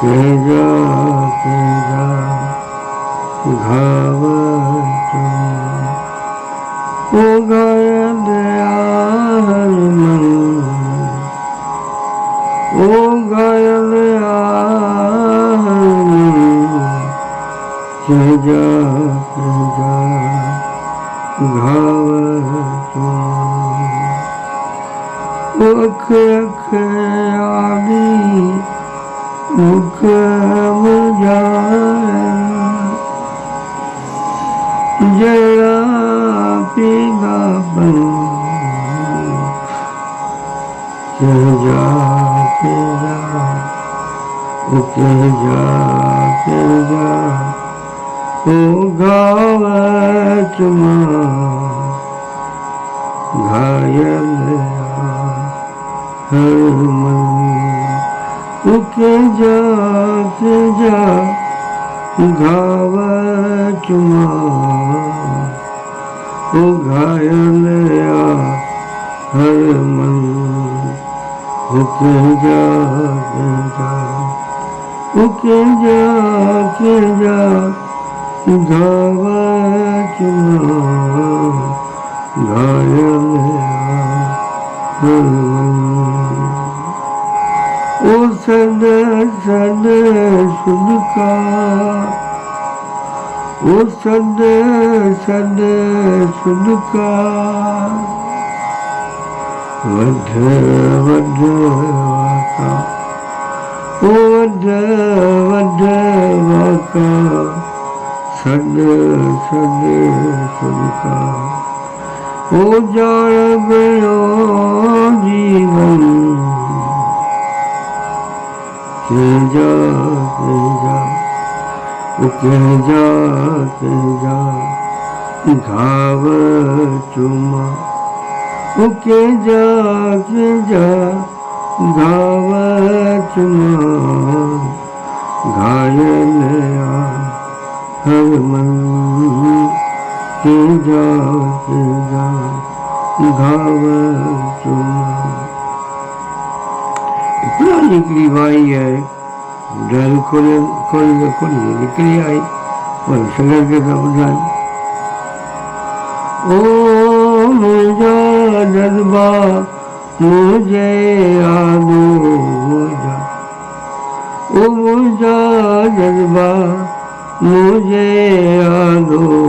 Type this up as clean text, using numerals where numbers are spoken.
के जा घाव ओ घायल यार मन ओ घायल यार के जा घाव अख अख आवी मुख मुझाया जया पीला बन के जा ओ गाव चुमा घायल हर मन के जा घाव चुमा ओ घायल हर मन के जा घाव चुमा घायल हर मन ओ सन सन सुनका ओ सन सन सुनका वध वध वाका ओ वध वध वाका सन सन सुनका ओ जान गयो जीवन के जा घाव चुमा के जा घाव चुमा घायल हर मन के जा घाव चुमा इतना निकली भाई है डर खोल निकली आई और सगर के समझाई ओ मुझा जज्बा मुझे यादो ओ मुझा जज्बा मुझे यादो